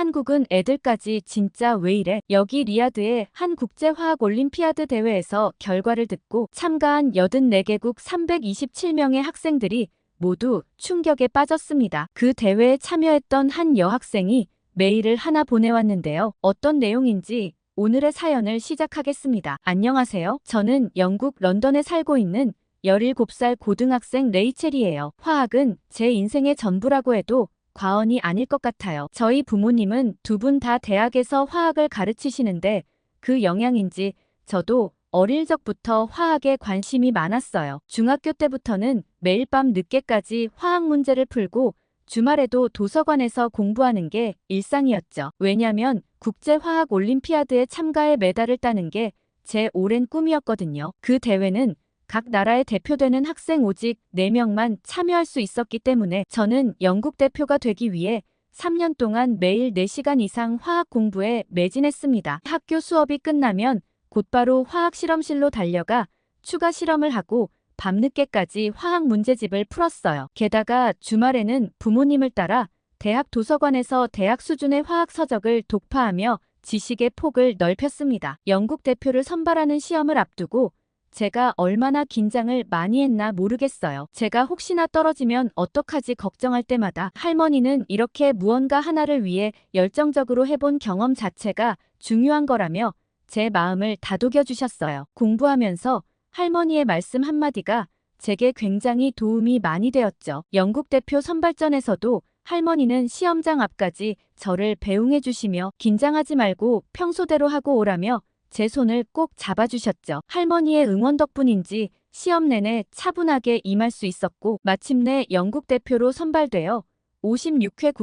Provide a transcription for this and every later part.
한국은 애들까지 진짜 왜 이래? 여기 리야드의 한 국제화학올림피아드 대회에서 결과를 듣고 참가한 84개국 327명의 학생들이 모두 충격에 빠졌습니다. 그 대회에 참여했던 한 여학생이 메일을 하나 보내왔는데요. 어떤 내용인지 오늘의 사연을 시작하겠습니다. 안녕하세요. 저는 영국 런던에 살고 있는 17살 고등학생 레이첼이에요. 화학은 제 인생의 전부라고 해도 과언이 아닐 것 같아요. 저희 부모님은 두 분 다 대학에서 화학을 가르치시는데 그 영향인지 저도 어릴 적부터 화학에 관심이 많았어요. 중학교 때부터는 매일 밤 늦게까지 화학 문제를 풀고 주말에도 도서관에서 공부하는 게 일상이었죠. 왜냐면 국제화학올림피아드에 참가해 메달을 따는 게 제 오랜 꿈이었거든요. 그 대회는 각 나라에 대표되는 학생 오직 4명만 참여할 수 있었기 때문에 저는 영국 대표가 되기 위해 3년 동안 매일 4시간 이상 화학 공부에 매진했습니다. 학교 수업이 끝나면 곧바로 화학 실험실로 달려가 추가 실험을 하고 밤늦게까지 화학 문제집을 풀었어요. 게다가 주말에는 부모님을 따라 대학 도서관에서 대학 수준의 화학 서적을 독파하며 지식의 폭을 넓혔습니다. 영국 대표를 선발하는 시험을 앞두고 제가 얼마나 긴장을 많이 했나 모르겠어요. 제가 혹시나 떨어지면 어떡하지 걱정할 때마다 할머니는 이렇게 무언가 하나를 위해 열정적으로 해본 경험 자체가 중요한 거라며 제 마음을 다독여 주셨어요. 공부하면서 할머니의 말씀 한마디가 제게 굉장히 도움이 많이 되었죠. 영국 대표 선발전에서도 할머니는 시험장 앞까지 저를 배웅해 주시며 긴장하지 말고 평소대로 하고 오라며 제 손을 꼭 잡아주셨죠. 할머니의 응원 덕분인지 시험 내내 차분하게 임할 수 있었고 마침내 영국 대표로 선발되어 56회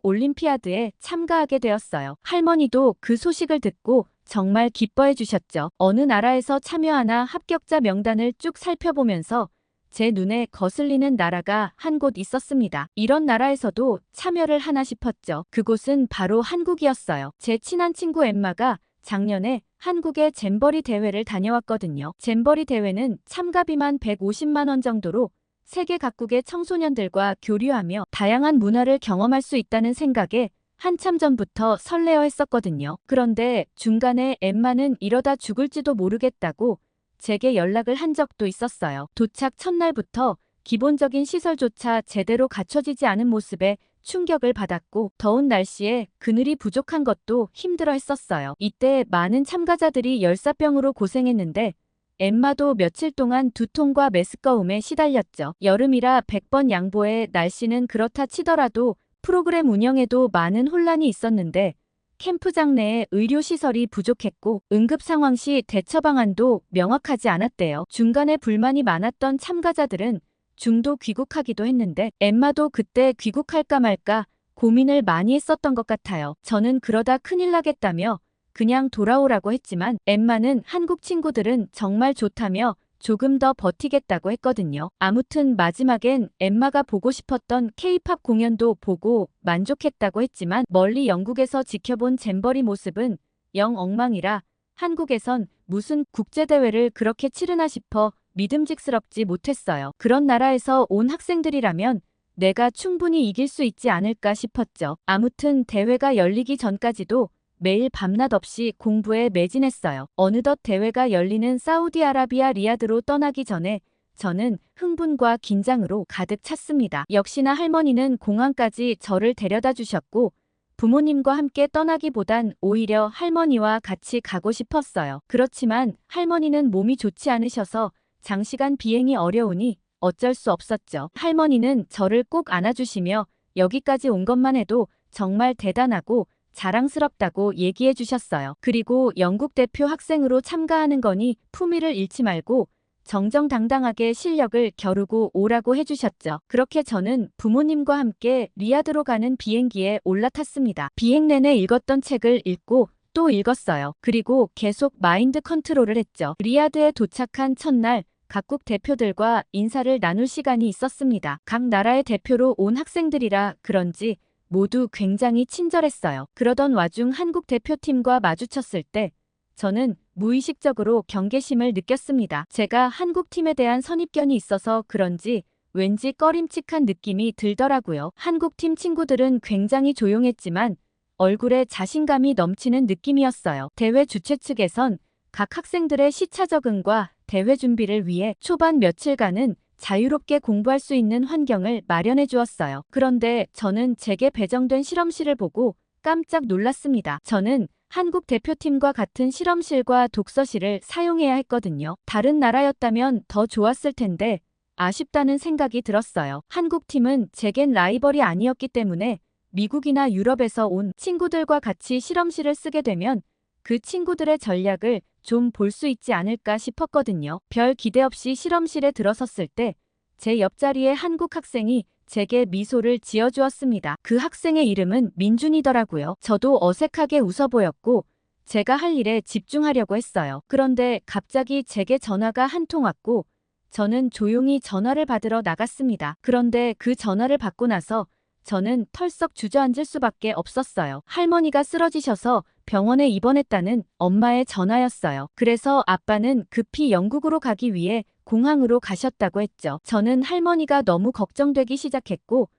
국제화학올림피아드에 참가하게 되었어요. 할머니도 그 소식을 듣고 정말 기뻐해 주셨죠. 어느 나라에서 참여하나 합격자 명단을 쭉 살펴보면서 제 눈에 거슬리는 나라가 한 곳 있었습니다. 이런 나라에서도 참여를 하나 싶었죠. 그곳은 바로 한국이었어요. 제 친한 친구 엠마가 작년에 한국의 잼버리 대회를 다녀왔거든요. 잼버리 대회는 참가비만 150만 원 정도로 세계 각국의 청소년들과 교류하며 다양한 문화를 경험할 수 있다는 생각에 한참 전부터 설레어 했었거든요. 그런데 중간에 엠마는 이러다 죽을지도 모르겠다고 제게 연락을 한 적도 있었어요. 도착 첫날부터 기본적인 시설조차 제대로 갖춰지지 않은 모습에 충격을 받았고 더운 날씨에 그늘이 부족한 것도 힘들어 했었어요. 이때 많은 참가자들이 열사병으로 고생했는데 엠마도 며칠 동안 두통과 메스꺼움에 시달렸죠. 여름이라 100번 양보해 날씨는 그렇다 치더라도 프로그램 운영에도 많은 혼란이 있었는데 캠프장 내에 의료시설이 부족했고 응급 상황 시 대처 방안도 명확하지 않았대요. 중간에 불만이 많았던 참가자들은 중도 귀국하기도 했는데 엠마도 그때 귀국할까 말까 고민을 많이 했었던 것 같아요. 저는 그러다 큰일 나겠다며 그냥 돌아오라고 했지만 엠마는 한국 친구들은 정말 좋다며 조금 더 버티겠다고 했거든요. 아무튼 마지막엔 엠마가 보고 싶었던 K-팝 공연도 보고 만족했다고 했지만 멀리 영국에서 지켜본 잼버리 모습은 영 엉망이라 한국에선 무슨 국제대회를 그렇게 치르나 싶어 믿음직스럽지 못했어요. 그런 나라에서 온 학생들이라면 내가 충분히 이길 수 있지 않을까 싶었죠. 아무튼 대회가 열리기 전까지도 매일 밤낮 없이 공부에 매진했어요. 어느덧 대회가 열리는 사우디아라비아 리야드로 떠나기 전에 저는 흥분과 긴장으로 가득 찼습니다. 역시나 할머니는 공항까지 저를 데려다 주셨고 부모님과 함께 떠나기보단 오히려 할머니와 같이 가고 싶었어요. 그렇지만 할머니는 몸이 좋지 않으셔서 장시간 비행이 어려우니 어쩔 수 없었죠. 할머니는 저를 꼭 안아주시며 여기까지 온 것만 해도 정말 대단하고 자랑스럽다고 얘기해 주셨어요. 그리고 영국 대표 학생으로 참가하는 거니 품위를 잃지 말고 정정당당하게 실력을 겨루고 오라고 해주셨죠. 그렇게 저는 부모님과 함께 리야드로 가는 비행기에 올라탔습니다. 비행 내내 읽었던 책을 읽고 또 읽었어요. 그리고 계속 마인드 컨트롤을 했죠. 리야드에 도착한 첫날 각국 대표들과 인사를 나눌 시간이 있었습니다. 각 나라의 대표로 온 학생들이라 그런지 모두 굉장히 친절했어요. 그러던 와중 한국 대표팀과 마주쳤을 때 저는 무의식적으로 경계심을 느꼈습니다. 제가 한국 팀에 대한 선입견이 있어서 그런지 왠지 꺼림칙한 느낌이 들더라고요. 한국 팀 친구들은 굉장히 조용했지만 얼굴에 자신감이 넘치는 느낌이었어요. 대회 주최 측에선 각 학생들의 시차 적응과 대회 준비를 위해 초반 며칠간은 자유롭게 공부할 수 있는 환경을 마련해 주었어요. 그런데 저는 제게 배정된 실험실을 보고 깜짝 놀랐습니다. 저는 한국 대표팀과 같은 실험실과 독서실을 사용해야 했거든요. 다른 나라였다면 더 좋았을 텐데 아쉽다는 생각이 들었어요. 한국팀은 제겐 라이벌이 아니었기 때문에 미국이나 유럽에서 온 친구들과 같이 실험실을 쓰게 되면 그 친구들의 전략을 좀 볼 수 있지 않을까 싶었거든요. 별 기대 없이 실험실에 들어섰을 때 제 옆자리의 한국 학생이 제게 미소를 지어주었습니다. 그 학생의 이름은 민준이더라고요. 저도 어색하게 웃어 보였고 제가 할 일에 집중하려고 했어요. 그런데 갑자기 제게 전화가 한 통 왔고 저는 조용히 전화를 받으러 나갔습니다. 그런데 그 전화를 받고 나서 저는 털썩 주저앉을 수밖에 없었어요. 할머니가 쓰러지셔서 병원에 입원했다는 엄마의 전화였어요. 그래서 아빠는 급히 영국으로 가기 위해 공항으로 가셨다고 했죠. 저는 할머니가 너무 걱정되기 시작했고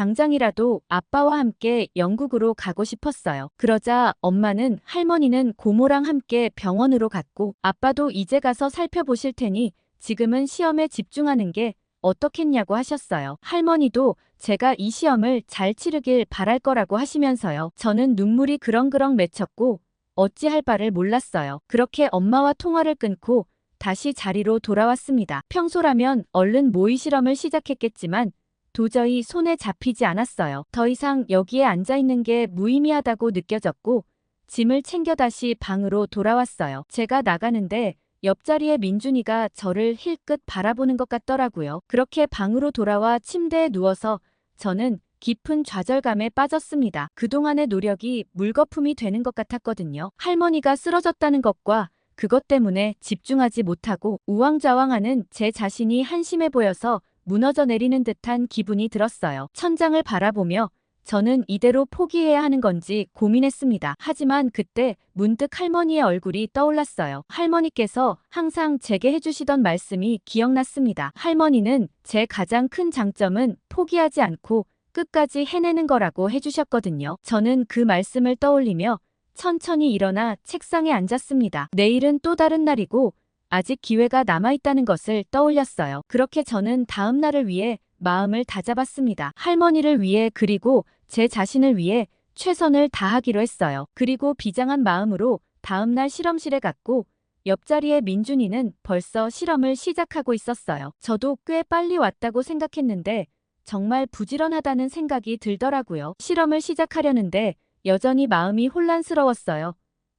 당장이라도 아빠와 함께 영국으로 가고 싶었어요. 그러자 엄마는 할머니는 고모랑 함께 병원으로 갔고 아빠도 이제 가서 살펴보실 테니 지금은 시험에 집중하는 게 어떻겠냐고 하셨어요. 할머니도 제가 이 시험을 잘 치르길 바랄 거라고 하시면서요. 저는 눈물이 그렁그렁 맺혔고 어찌할 바를 몰랐어요. 그렇게 엄마와 통화를 끊고 다시 자리로 돌아왔습니다. 평소라면 얼른 모의 실험을 시작했겠지만 도저히 손에 잡히지 않았어요. 더 이상 여기에 앉아있는 게 무의미하다고 느껴졌고 짐을 챙겨 다시 방으로 돌아왔어요. 제가 나가는데 옆자리의 민준이가 저를 힐끗 바라보는 것 같더라고요. 그렇게 방으로 돌아와 침대에 누워서 저는 깊은 좌절감에 빠졌습니다. 그동안의 노력이 물거품이 되는 것 같았거든요. 할머니가 쓰러졌다는 것과 그것 때문에 집중하지 못하고 우왕좌왕하는 제 자신이 한심해 보여서 무너져 내리는 듯한 기분이 들었어요. 천장을 바라보며 저는 이대로 포기해야 하는 건지 고민했습니다. 하지만 그때 문득 할머니의 얼굴이 떠올랐어요. 할머니께서 항상 제게 해주시던 말씀이 기억났습니다. 할머니는 제 가장 큰 장점은 포기하지 않고 끝까지 해내는 거라고 해주셨거든요. 저는 그 말씀을 떠올리며 천천히 일어나 책상에 앉았습니다. 내일은 또 다른 날이고 아직 기회가 남아있다는 것을 떠올렸어요. 그렇게 저는 다음 날을 위해 마음을 다잡았습니다. 할머니를 위해 그리고 제 자신을 위해 최선을 다하기로 했어요. 그리고 비장한 마음으로 다음날 실험실에 갔고 옆자리의 민준이는 벌써 실험을 시작하고 있었어요. 저도 꽤 빨리 왔다고 생각했는데 정말 부지런하다는 생각이 들더라고요. 실험을 시작하려는데 여전히 마음이 혼란스러웠어요.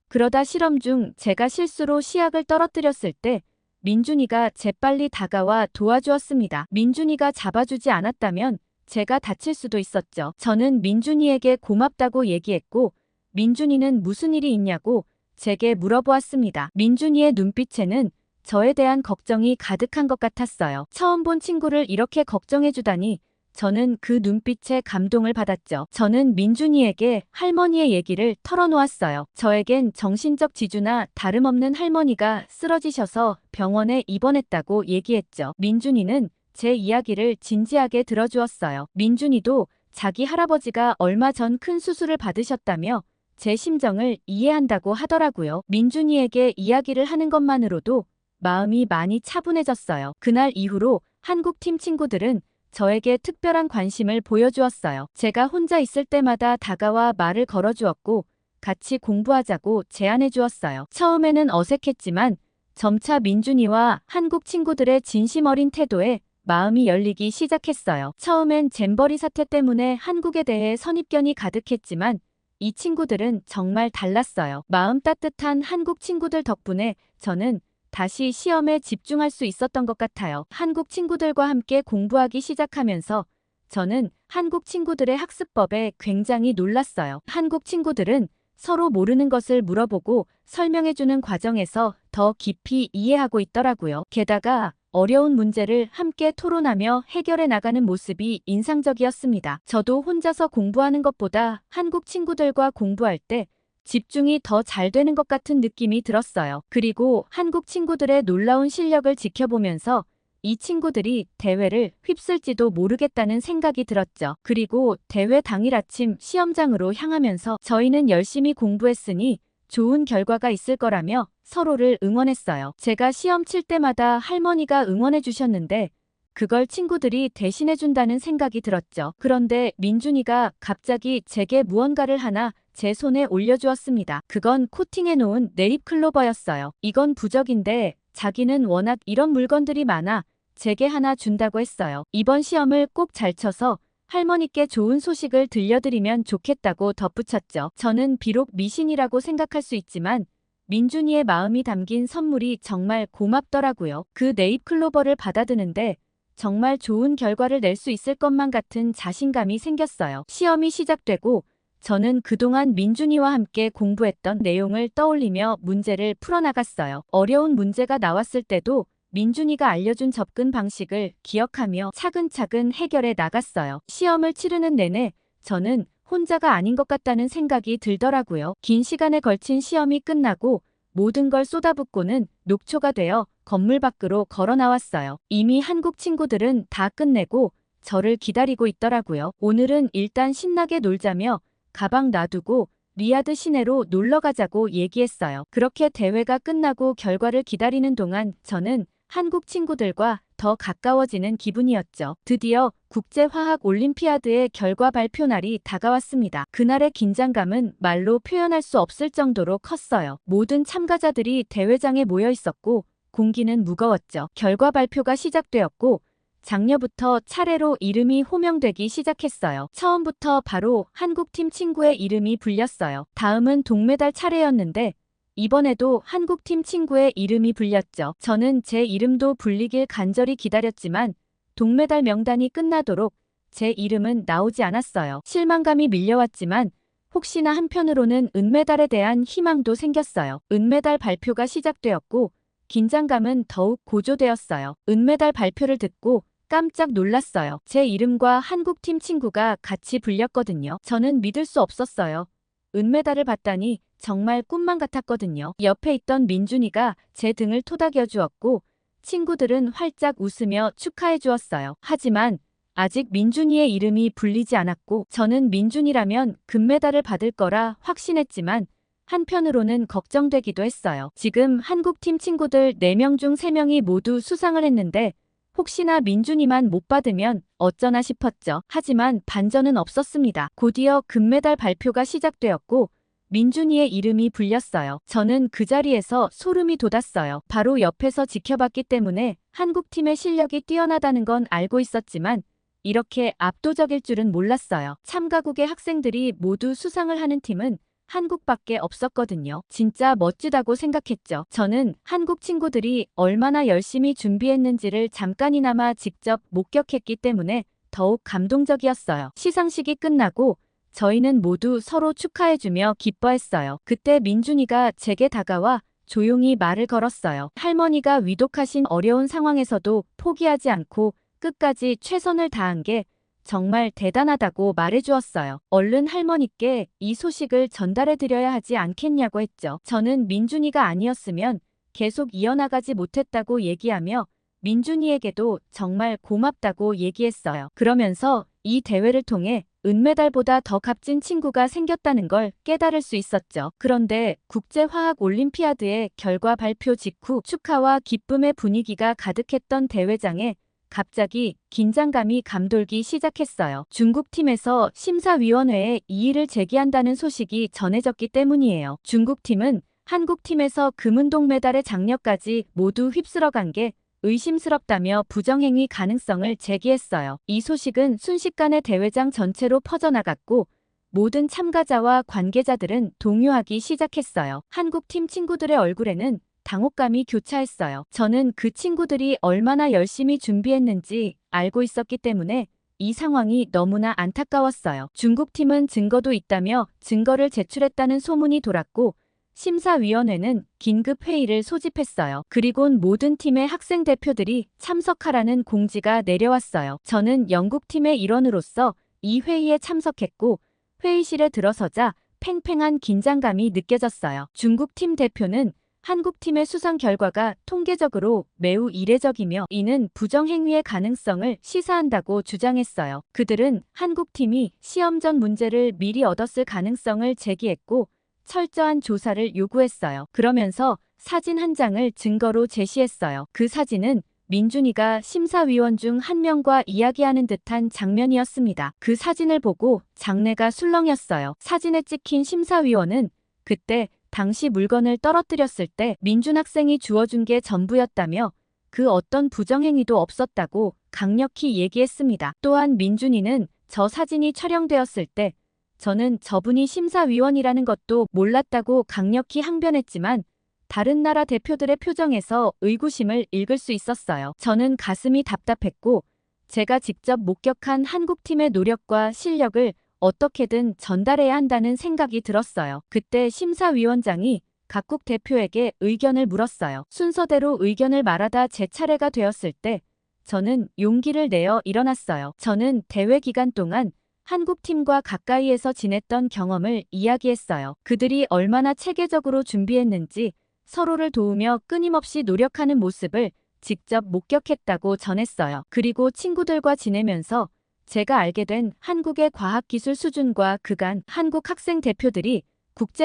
그러다 실험 중 제가 실수로 시약을 떨어뜨렸을 때 민준이가 재빨리 다가와 도와주었습니다. 민준이가 잡아주지 않았다면 제가 다칠 수도 있었죠. 저는 민준이에게 고맙다고 얘기했고 민준이는 무슨 일이 있냐고 제게 물어보았습니다. 민준이의 눈빛에는 저에 대한 걱정이 가득한 것 같았어요. 처음 본 친구를 이렇게 걱정해주다니 저는 그 눈빛에 감동을 받았죠. 저는 민준이에게 할머니의 얘기를 털어놓았어요. 저에겐 정신적 지주나 다름없는 할머니가 쓰러지셔서 병원에 입원했다고 얘기했죠. 민준이는 제 이야기를 진지하게 들어주었어요. 민준이도 자기 할아버지가 얼마 전 큰 수술을 받으셨다며 제 심정을 이해한다고 하더라고요. 민준이에게 이야기를 하는 것만으로도 마음이 많이 차분해졌어요. 그날 이후로 한국팀 친구들은 저에게 특별한 관심을 보여주었어요. 제가 혼자 있을 때마다 다가와 말을 걸어주었고 같이 공부하자고 제안해 주었어요. 처음에는 어색했지만 점차 민준이와 한국 친구들의 진심 어린 태도에 마음이 열리기 시작했어요. 처음엔 잼버리 사태 때문에 한국에 대해 선입견이 가득했지만 이 친구들은 정말 달랐어요. 마음 따뜻한 한국 친구들 덕분에 저는 다시 시험에 집중할 수 있었던 것 같아요. 한국 친구들과 함께 공부하기 시작하면서 저는 한국 친구들의 학습법에 굉장히 놀랐어요. 한국 친구들은 서로 모르는 것을 물어보고 설명해주는 과정에서 더 깊이 이해하고 있더라고요. 게다가 어려운 문제를 함께 토론하며 해결해 나가는 모습이 인상적이었습니다. 저도 혼자서 공부하는 것보다 한국 친구들과 공부할 때 집중이 더 잘 되는 것 같은 느낌이 들었어요. 그리고 한국 친구들의 놀라운 실력을 지켜보면서 이 친구들이 대회를 휩쓸지도 모르겠다는 생각이 들었죠. 그리고 대회 당일 아침 시험장으로 향하면서 저희는 열심히 공부했으니 좋은 결과가 있을 거라며 서로를 응원했어요. 제가 시험 칠 때마다 할머니가 응원해 주셨는데 그걸 친구들이 대신해 준다는 생각이 들었죠. 그런데 민준이가 갑자기 제게 무언가를 하나 제 손에 올려주었습니다. 그건 코팅해 놓은 네잎 클로버였어요. 이건 부적인데 자기는 워낙 이런 물건들이 많아 제게 하나 준다고 했어요. 이번 시험을 꼭 잘 쳐서 할머니께 좋은 소식을 들려드리면 좋겠다고 덧붙였죠. 저는 비록 미신이라고 생각할 수 있지만 민준이의 마음이 담긴 선물이 정말 고맙더라고요. 그 네잎 클로버를 받아드는데 정말 좋은 결과를 낼 수 있을 것만 같은 자신감이 생겼어요. 시험이 시작되고 저는 그동안 민준이와 함께 공부했던 내용을 떠올리며 문제를 풀어나갔어요. 어려운 문제가 나왔을 때도 민준이가 알려준 접근 방식을 기억하며 차근차근 해결해 나갔어요. 시험을 치르는 내내 저는 혼자가 아닌 것 같다는 생각이 들더라고요. 긴 시간에 걸친 시험이 끝나고 모든 걸 쏟아붓고는 녹초가 되어 건물 밖으로 걸어 나왔어요. 이미 한국 친구들은 다 끝내고 저를 기다리고 있더라고요. 오늘은 일단 신나게 놀자며 가방 놔두고 리야드 시내로 놀러 가자고 얘기했어요. 그렇게 대회가 끝나고 결과를 기다리는 동안 저는 한국 친구들과 더 가까워지는 기분이었죠. 드디어 국제화학올림피아드의 결과 발표 날이 다가왔습니다. 그날의 긴장감은 말로 표현할 수 없을 정도로 컸어요. 모든 참가자들이 대회장에 모여 있었고 공기는 무거웠죠. 결과 발표가 시작되었고 장려부터 차례로 이름이 호명되기 시작했어요. 처음부터 바로 한국팀 친구의 이름이 불렸어요. 다음은 동메달 차례였는데 이번에도 한국팀 친구의 이름이 불렸죠. 저는 제 이름도 불리길 간절히 기다렸지만 동메달 명단이 끝나도록 제 이름은 나오지 않았어요. 실망감이 밀려왔지만 혹시나 한편으로는 은메달에 대한 희망도 생겼어요. 은메달 발표가 시작되었고 긴장감은 더욱 고조되었어요. 은메달 발표를 듣고 깜짝 놀랐어요. 제 이름과 한국팀 친구가 같이 불렸거든요. 저는 믿을 수 없었어요. 은메달을 받다니 정말 꿈만 같았거든요. 옆에 있던 민준이가 제 등을 토닥여 주었고 친구들은 활짝 웃으며 축하해 주었어요. 하지만 아직 민준이의 이름이 불리지 않았고 저는 민준이라면 금메달을 받을 거라 확신했지만 한편으로는 걱정되기도 했어요. 지금 한국팀 친구들 4명 중 3명이 모두 수상을 했는데 혹시나 민준이만 못 받으면 어쩌나 싶었죠. 하지만 반전은 없었습니다. 곧이어 금메달 발표가 시작되었고 민준이의 이름이 불렸어요. 저는 그 자리에서 소름이 돋았어요. 바로 옆에서 지켜봤기 때문에 한국팀의 실력이 뛰어나다는 건 알고 있었지만 이렇게 압도적일 줄은 몰랐어요. 참가국의 학생들이 모두 수상을 하는 팀은 한국밖에 없었거든요. 진짜 멋지다고 생각했죠. 저는 한국 친구들이 얼마나 열심히 준비했는지를 잠깐이나마 직접 목격했기 때문에 더욱 감동적이었어요. 시상식이 끝나고 저희는 모두 서로 축하해주며 기뻐했어요. 그때 민준이가 제게 다가와 조용히 말을 걸었어요. 할머니가 위독하신 어려운 상황에서도 포기하지 않고 끝까지 최선을 다한 게 정말 대단하다고 말해주었어요. 얼른 할머니께 이 소식을 전달해드려야 하지 않겠냐고 했죠. 저는 민준이가 아니었으면 계속 이어나가지 못했다고 얘기하며 민준이에게도 정말 고맙다고 얘기했어요. 그러면서 이 대회를 통해 은메달보다 더 값진 친구가 생겼다는 걸 깨달을 수 있었죠. 그런데 국제화학올림피아드의 결과 발표 직후 축하와 기쁨의 분위기가 가득했던 대회장에 갑자기 긴장감이 감돌기 시작했어요. 중국팀에서 심사위원회에 이의를 제기한다는 소식이 전해졌기 때문이에요. 중국팀은 한국팀에서 금은동메달의 장려까지 모두 휩쓸어간 게 의심스럽다며 부정행위 가능성을 제기했어요. 이 소식은 순식간에 대회장 전체로 퍼져나갔고 모든 참가자와 관계자들은 동요하기 시작했어요. 한국팀 친구들의 얼굴에는 당혹감이 교차했어요. 저는 그 친구들이 얼마나 열심히 준비했는지 알고 있었기 때문에 이 상황이 너무나 안타까웠어요. 중국팀은 증거도 있다며 증거를 제출했다는 소문이 돌았고 심사위원회는 긴급 회의를 소집했어요. 그리곤 모든 팀의 학생 대표들이 참석하라는 공지가 내려왔어요. 저는 영국팀의 일원으로서 이 회의에 참석했고 회의실에 들어서자 팽팽한 긴장감이 느껴졌어요. 중국팀 대표는 한국팀의 수상 결과가 통계적으로 매우 이례적이며 이는 부정행위의 가능성을 시사한다고 주장했어요. 그들은 한국팀이 시험 전 문제를 미리 얻었을 가능성을 제기했고 철저한 조사를 요구했어요. 그러면서 사진 한 장을 증거로 제시했어요. 그 사진은 민준이가 심사위원 중 한 명과 이야기하는 듯한 장면이었습니다. 그 사진을 보고 장내가 술렁였어요. 사진에 찍힌 심사위원은 그때 당시 물건을 떨어뜨렸을 때 민준 학생이 주워준 게 전부였다며 그 어떤 부정행위도 없었다고 강력히 얘기했습니다. 또한 민준이는 저 사진이 촬영되었을 때 저는 저분이 심사위원이라는 것도 몰랐다고 강력히 항변했지만 다른 나라 대표들의 표정에서 의구심을 읽을 수 있었어요. 저는 가슴이 답답했고 제가 직접 목격한 한국팀의 노력과 실력을 어떻게든 전달해야 한다는 생각이 들었어요. 그때 심사위원장이 각국 대표에게 의견을 물었어요. 순서대로 의견을 말하다 제 차례가 되었을 때 저는 용기를 내어 일어났어요. 저는 대회 기간 동안 한국팀과 가까이에서 지냈던 경험을 이야기했어요. 그들이 얼마나 체계적으로 준비했는지 서로를 도우며 끊임없이 노력하는 모습을 직접 목격했다고 전했어요. 그리고 친구들과 지내면서 제가 알게 된 한국의 과학기술 수준과 그간 한국 학생 대표들이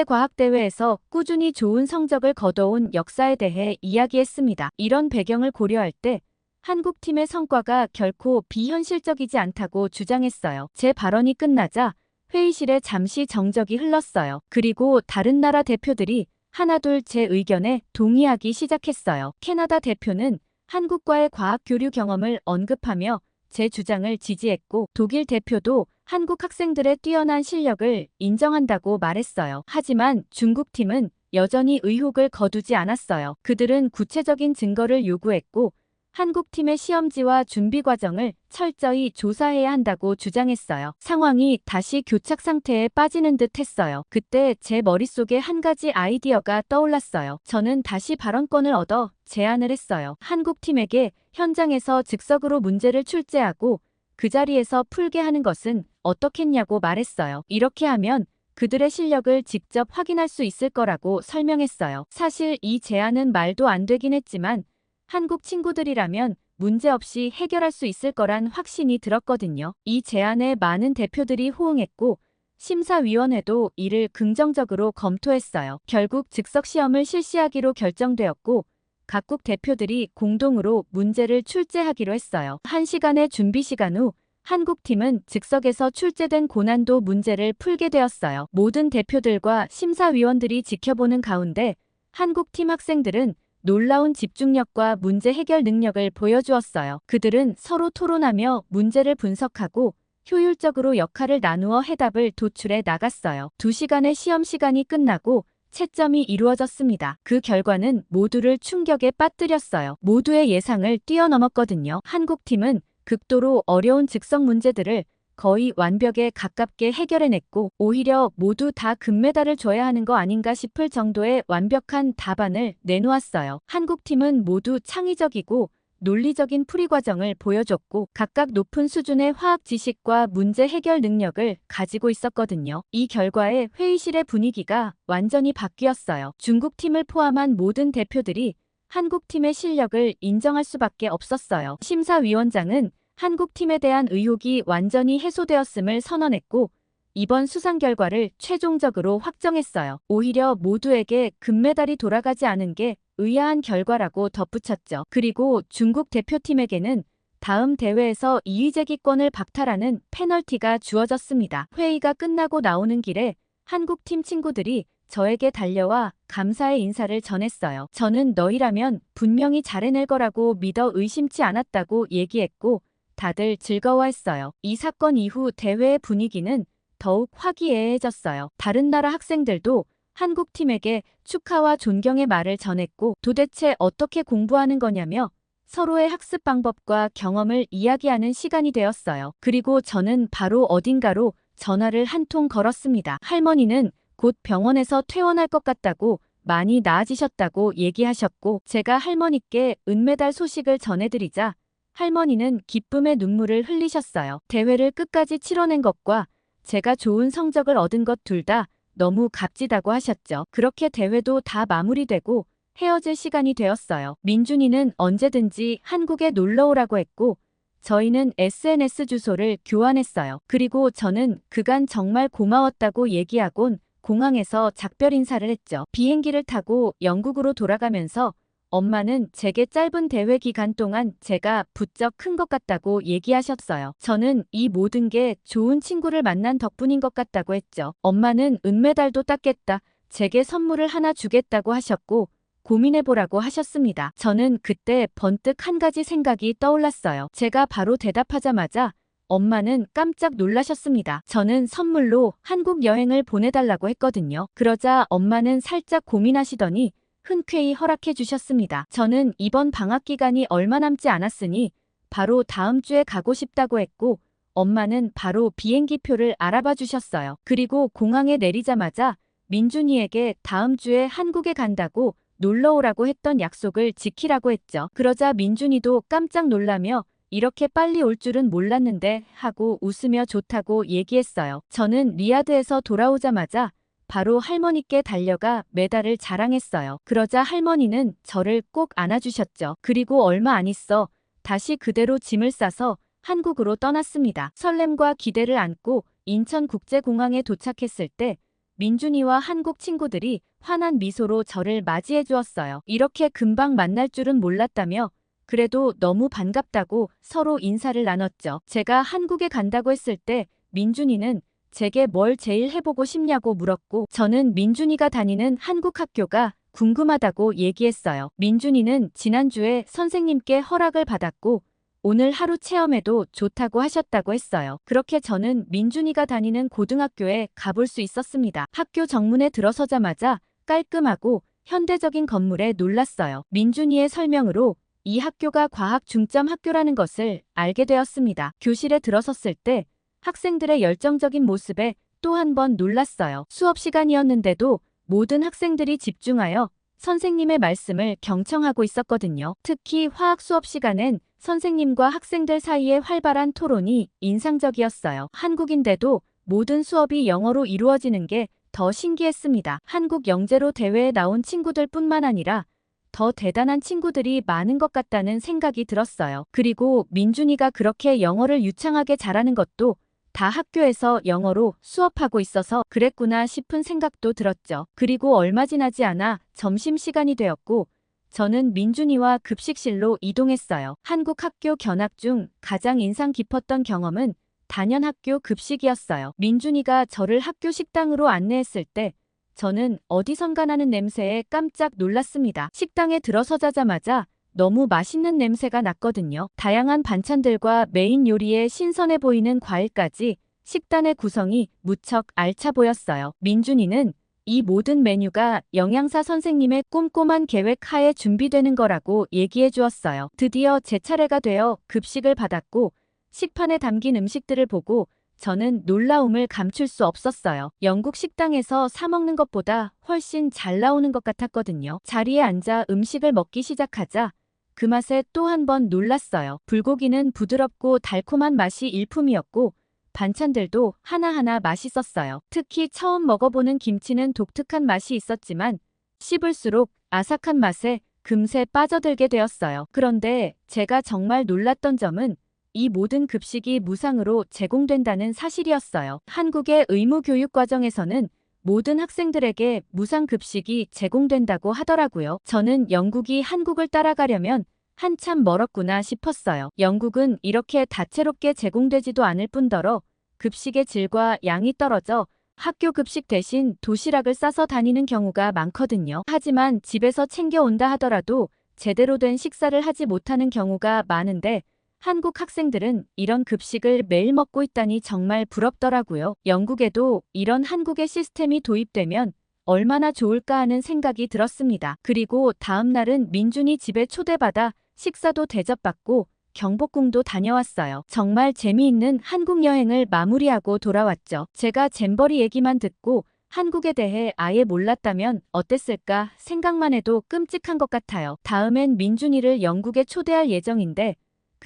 국제과학대회에서 꾸준히 좋은 성적을 거둬온 역사에 대해 이야기했습니다. 이런 배경을 고려할 때 한국팀의 성과가 결코 비현실적이지 않다고 주장했어요. 제 발언이 끝나자 회의실에 잠시 정적이 흘렀어요. 그리고 다른 나라 대표들이 하나둘 제 의견에 동의하기 시작했어요. 캐나다 대표는 한국과의 과학 교류 경험을 언급하며 제 주장을 지지했고 독일 대표도 한국 학생들의 뛰어난 실력을 인정한다고 말했어요. 하지만 중국 팀은 여전히 의혹을 거두지 않았어요. 그들은 구체적인 증거를 요구했고 한국팀의 시험지와 준비 과정을 철저히 조사해야 한다고 주장했어요. 상황이 다시 교착 상태에 빠지는 듯 했어요. 그때 제 머릿속에 한 가지 아이디어가 떠올랐어요. 저는 다시 발언권을 얻어 제안을 했어요. 한국팀에게 현장에서 즉석으로 문제를 출제하고 그 자리에서 풀게 하는 것은 어떻겠냐고 말했어요. 이렇게 하면 그들의 실력을 직접 확인할 수 있을 거라고 설명했어요. 사실 이 제안은 말도 안 되긴 했지만 한국 친구들이라면 문제없이 해결할 수 있을 거란 확신이 들었거든요. 이 제안에 많은 대표들이 호응했고 심사위원회도 이를 긍정적으로 검토했어요. 결국 즉석 시험을 실시하기로 결정되었고 각국 대표들이 공동으로 문제를 출제하기로 했어요. 1시간의 준비 시간 후 한국팀은 즉석에서 출제된 고난도 문제를 풀게 되었어요. 모든 대표들과 심사위원들이 지켜보는 가운데 한국팀 학생들은 놀라운 집중력과 문제 해결 능력을 보여주었어요. 그들은 서로 토론하며 문제를 분석하고 효율적으로 역할을 나누어 해답을 도출해 나갔어요. 2시간의 시험 시간이 끝나고 채점이 이루어졌습니다. 그 결과는 모두를 충격에 빠뜨렸어요. 모두의 예상을 뛰어넘었거든요. 한국팀은 극도로 어려운 즉석 문제들을 거의 완벽에 가깝게 해결해냈고 오히려 모두 다 금메달을 줘야 하는 거 아닌가 싶을 정도의 완벽한 답안을 내놓았어요. 한국팀은 모두 창의적이고 논리적인 풀이 과정을 보여줬고 각각 높은 수준의 화학 지식과 문제 해결 능력을 가지고 있었거든요. 이 결과에 회의실의 분위기가 완전히 바뀌었어요. 중국팀을 포함한 모든 대표들이 한국팀의 실력을 인정할 수밖에 없었어요. 심사위원장은 한국팀에 대한 의혹이 완전히 해소되었음을 선언했고 이번 수상 결과를 최종적으로 확정했어요. 오히려 모두에게 금메달이 돌아가지 않은 게 의아한 결과라고 덧붙였죠. 그리고 중국 대표팀에게는 다음 대회에서 이의제기권을 박탈하는 페널티가 주어졌습니다. 회의가 끝나고 나오는 길에 한국팀 친구들이 저에게 달려와 감사의 인사를 전했어요. 저는 너희라면 분명히 잘해낼 거라고 믿어 의심치 않았다고 얘기했고 다들 즐거워했어요. 이 사건 이후 대회의 분위기는 더욱 화기애애해졌어요. 다른 나라 학생들도 한국팀에게 축하와 존경의 말을 전했고 도대체 어떻게 공부하는 거냐며 서로의 학습 방법과 경험을 이야기하는 시간이 되었어요. 그리고 저는 바로 어딘가로 전화를 한 통 걸었습니다. 할머니는 곧 병원에서 퇴원할 것 같다고 많이 나아지셨다고 얘기하셨고 제가 할머니께 은메달 소식을 전해드리자 할머니는 기쁨의 눈물을 흘리셨어요. 대회를 끝까지 치러낸 것과 제가 좋은 성적을 얻은 것 둘 다 너무 값지다고 하셨죠. 그렇게 대회도 다 마무리되고 헤어질 시간이 되었어요. 민준이는 언제든지 한국에 놀러 오라고 했고 저희는 SNS 주소를 교환했어요. 그리고 저는 그간 정말 고마웠다고 얘기하곤 공항에서 작별 인사를 했죠. 비행기를 타고 영국으로 돌아가면서 엄마는 제게 짧은 대회 기간 동안 제가 부쩍 큰 것 같다고 얘기하셨어요. 저는 이 모든 게 좋은 친구를 만난 덕분인 것 같다고 했죠. 엄마는 은메달도 땄겠다, 제게 선물을 하나 주겠다고 하셨고 고민해보라고 하셨습니다. 저는 그때 번뜩 한 가지 생각이 떠올랐어요. 제가 바로 대답하자마자 엄마는 깜짝 놀라셨습니다. 저는 선물로 한국 여행을 보내달라고 했거든요. 그러자 엄마는 살짝 고민하시더니 흔쾌히 허락해 주셨습니다. 저는 이번 방학 기간이 얼마 남지 않았으니 바로 다음 주에 가고 싶다고 했고 엄마는 바로 비행기 표를 알아봐 주셨어요. 그리고 공항에 내리자마자 민준이에게 다음 주에 한국에 간다고 놀러 오라고 했던 약속을 지키라고 했죠. 그러자 민준이도 깜짝 놀라며 이렇게 빨리 올 줄은 몰랐는데 하고 웃으며 좋다고 얘기했어요. 저는 리야드에서 돌아오자마자 바로 할머니께 달려가 메달을 자랑했어요. 그러자 할머니는 저를 꼭 안아주셨죠. 그리고 얼마 안 있어 다시 그대로 짐을 싸서 한국으로 떠났습니다. 설렘과 기대를 안고 인천국제공항에 도착했을 때 민준이와 한국 친구들이 환한 미소로 저를 맞이해 주었어요. 이렇게 금방 만날 줄은 몰랐다며 그래도 너무 반갑다고 서로 인사를 나눴죠. 제가 한국에 간다고 했을 때 민준이는 제게 뭘 제일 해보고 싶냐고 물었고 저는 민준이가 다니는 한국 학교가 궁금하다고 얘기했어요. 민준이는 지난주에 선생님께 허락을 받았고 오늘 하루 체험해도 좋다고 하셨다고 했어요. 그렇게 저는 민준이가 다니는 고등학교에 가볼 수 있었습니다. 학교 정문에 들어서자마자 깔끔하고 현대적인 건물에 놀랐어요. 민준이의 설명으로 이 학교가 과학 중점 학교라는 것을 알게 되었습니다. 교실에 들어섰을 때 학생들의 열정적인 모습에 또 한 번 놀랐어요. 수업 시간이었는데도 모든 학생들이 집중하여 선생님의 말씀을 경청하고 있었거든요. 특히 화학 수업 시간엔 선생님과 학생들 사이의 활발한 토론이 인상적이었어요. 한국인데도 모든 수업이 영어로 이루어지는 게 더 신기했습니다. 한국 영재로 대회에 나온 친구들 뿐만 아니라 더 대단한 친구들이 많은 것 같다는 생각이 들었어요. 그리고 민준이가 그렇게 영어를 유창하게 잘하는 것도 다 학교에서 영어로 수업하고 있어서 그랬구나 싶은 생각도 들었죠. 그리고 얼마 지나지 않아 점심시간이 되었고 저는 민준이와 급식실로 이동했어요. 한국 학교 견학 중 가장 인상 깊었던 경험은 단연 학교 급식이었어요. 민준이가 저를 학교 식당으로 안내했을 때 저는 어디선가 나는 냄새에 깜짝 놀랐습니다. 식당에 들어서자마자 너무 맛있는 냄새가 났거든요. 다양한 반찬들과 메인 요리에 신선해 보이는 과일까지 식단의 구성이 무척 알차 보였어요. 민준이는 이 모든 메뉴가 영양사 선생님의 꼼꼼한 계획 하에 준비되는 거라고 얘기해 주었어요. 드디어 제 차례가 되어 급식을 받았고 식판에 담긴 음식들을 보고 저는 놀라움을 감출 수 없었어요. 영국 식당에서 사 먹는 것보다 훨씬 잘 나오는 것 같았거든요. 자리에 앉아 음식을 먹기 시작하자 그 맛에 또 한 번 놀랐어요. 불고기는 부드럽고 달콤한 맛이 일품이었고 반찬들도 하나하나 맛있었어요. 특히 처음 먹어보는 김치는 독특한 맛이 있었지만 씹을수록 아삭한 맛에 금세 빠져들게 되었어요. 그런데 제가 정말 놀랐던 점은 이 모든 급식이 무상으로 제공된다는 사실이었어요. 한국의 의무 교육 과정에서는 모든 학생들에게 무상 급식이 제공된다고 하더라고요. 저는 영국이 한국을 따라가려면 한참 멀었구나 싶었어요. 영국은 이렇게 다채롭게 제공되지도 않을 뿐더러 급식의 질과 양이 떨어져 학교 급식 대신 도시락을 싸서 다니는 경우가 많거든요. 하지만 집에서 챙겨온다 하더라도 제대로 된 식사를 하지 못하는 경우가 많은데 한국 학생들은 이런 급식을 매일 먹고 있다니 정말 부럽더라고요. 영국에도 이런 한국의 시스템이 도입되면 얼마나 좋을까 하는 생각이 들었습니다. 그리고 다음 날은 민준이 집에 초대받아 식사도 대접받고 경복궁도 다녀왔어요. 정말 재미있는 한국 여행을 마무리하고 돌아왔죠. 제가 잼버리 얘기만 듣고 한국에 대해 아예 몰랐다면 어땠을까 생각만 해도 끔찍한 것 같아요. 다음엔 민준이를 영국에 초대할 예정인데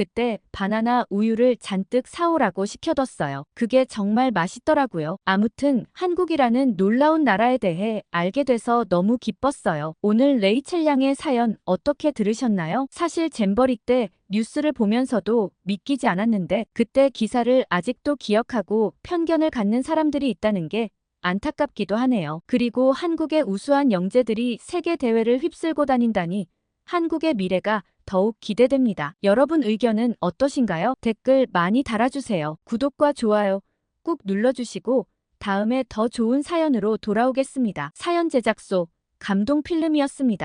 그때 바나나 우유를 잔뜩 사오라고 시켜뒀어요. 그게 정말 맛있더라고요. 아무튼 한국이라는 놀라운 나라에 대해 알게 돼서 너무 기뻤어요. 오늘 레이첼 양의 사연 어떻게 들으셨나요? 사실 잼버리 때 뉴스를 보면서도 믿기지 않았는데 그때 기사를 아직도 기억하고 편견을 갖는 사람들이 있다는 게 안타깝기도 하네요. 그리고 한국의 우수한 영재들이 세계 대회를 휩쓸고 다닌다니 한국의 미래가 더욱 기대됩니다. 여러분 의견은 어떠신가요? 댓글 많이 달아주세요. 구독과 좋아요 꾹 눌러주시고 다음에 더 좋은 사연으로 돌아오겠습니다. 사연 제작소 감동필름이었습니다.